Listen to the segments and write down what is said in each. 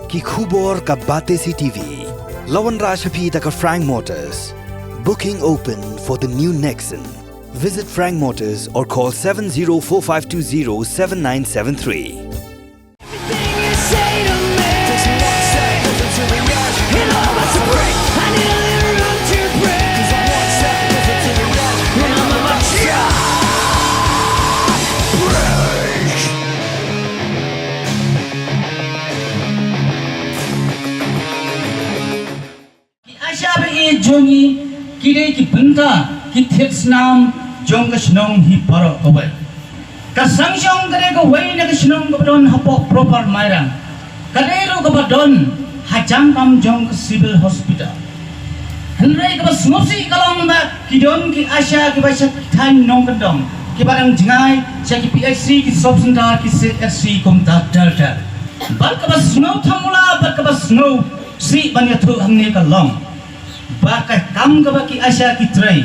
ki khubor ka Batesi TV. Lawan Rashapi taka Frank Motors. Booking open for the new Nexon. Visit Frank Motors or call 7045207973. Jongi kire ki benda ki teks nam jong ka snong hi paro away ka sangjong kare ka way na ka snong ka don hapo proper mairang kadero ka badon hajang kam jong ka civil hospital henry ka smosi kalong ba ki don ki asya ki basa than nong ka dong ki barang jingai sa ki PSC ki subcenter ki CSC kom ta delta bal ka bas snow thamula bal ka bas snow si banya thu hamne ka long Bakai kam ka baki asya ki tray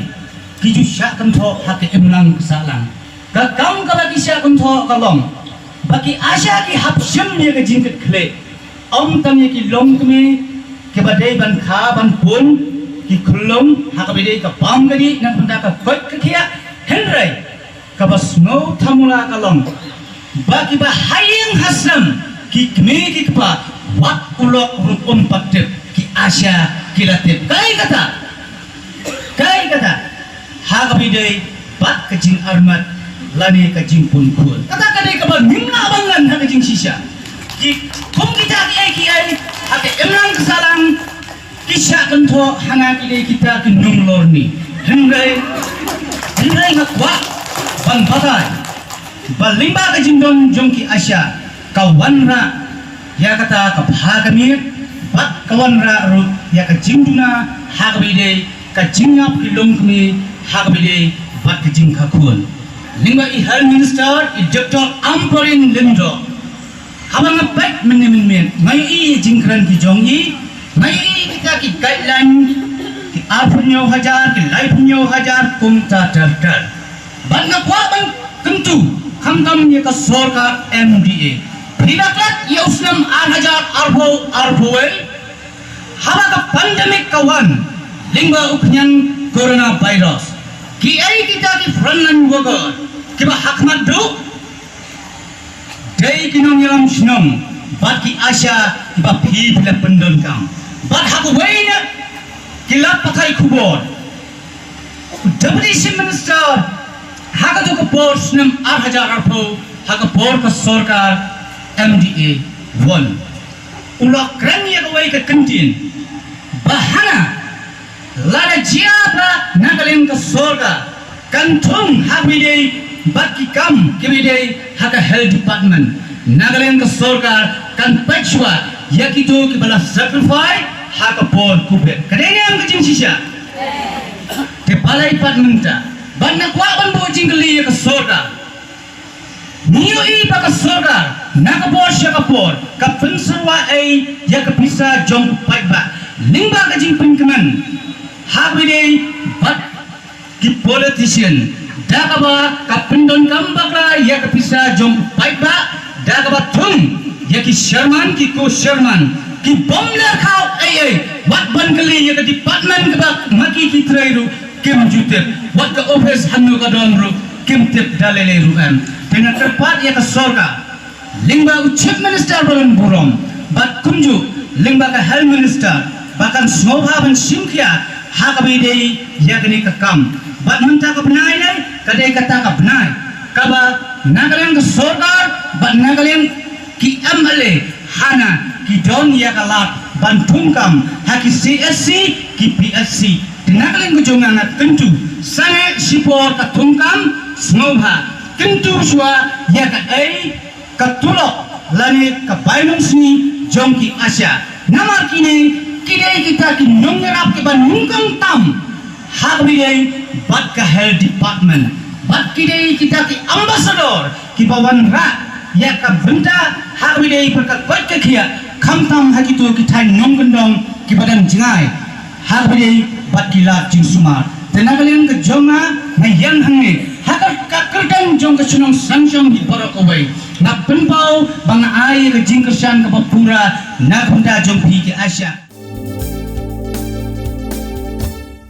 ki ju sya kan tho hak emlang salang ka kam ka baki sya kan tho kalong baki asya ki hapsham ye ka jing khle om tam ye ki long kme ke badai ban kha ban pun ki khulong hak bidai ka pam gadi nan punda ka kot ka khia henrai ka bas no thamula kalong baki ba hayeng hasam ki kme ki pa wat ulok rupum patte ki asya kilatip kai kata hagabidai bat kajing armat lani kajing pun kun kata kadai kabar minna bangan hagajing sisa ki kum kita ki ai hake emlang kesalang kisah kentho hanga kidai kita ki nunglor ni hengai ngakwa ban batai balimba kajing don jongki asya kawanra ya kata kabhagamir bat kawanra ru ya ka jingduna hagbide ka jingap kilong kmi hagbide bat ka jing khakun lingba I health minister I Dr. Amporin Lindo habang bat men ngai I jingkran ki jongi ngai I kita ki guideline ki arpunyo hajar ki laipunyo hajar kumta terter bat na kwa ban kentu khamdam ye ka sorkar MDA Prilaklat ya uslam 8,000 arboel haba ka pandemic kawan lingba uknyan coronavirus ki ai kita ki frontline worker ki ba hakmat do dei kinong yalam shnong bat ki asya ki ba phi pila pendon kam bat haku waina ki lap pakai kubor deputy chief minister haka to ko por snam 8,000 arpo haka por ka sarkar MDA 1 ulok kran ya kawai ka kantin bahana lada jiapa nagalin ka sorga kantung habide baki kam kibide haka health department nagalin ka sorga kan pachwa yakito ki bala sacrifice haka por kupe kadenya ang kajing sisya te balai department ta banna kwa ban bo jingli ka sorga niyo I baka sorga nakapor siya kapor kapun sarwa ay yakapisa jong paiba lingba kajing pingkaman habide bat ki politician dakaba kapindon kambakla yakapisa jong paiba dakaba thum yaki sherman ki ko sherman ki bomler khao ay wat bankali yak department ka maki ki trairu kim jutep wat ka office hannu ka donru kim tip dalele ruan dengan tepat ya ke sorga lingba chief minister balan burom bat kumju lingba ka health minister bahkan smobha ban simkia hakabide yagni ka kam bat manta ka bnai nai kadai kata ka bnai kaba nagalang ka sorga bat nagalang ki MLA hana ki don ya ka lat ban tungkam haki CSC ki PSC nagalang ko jonga tentu sangat sipor ka tungkam smobha tentu swa ya ka ai katulok lani ka bainong sini jongki asya namar kini kidai kita ki nongerap ke ban nungkang tam hagbidai bat ka health department bat kidai kita ki ambassador ki bawan ra ya ka benda hagbidai perka kot ke khia khamtam hakitu ki thai nonggendong ki badan jingai hagbidai bat kilat jing sumar tenagalian ke jonga ngayan hangne hakar kakerdan jong ke sunong sangjong di borok away na penpau bang ai rejing kesan ke papura na kunda jompi ke Asia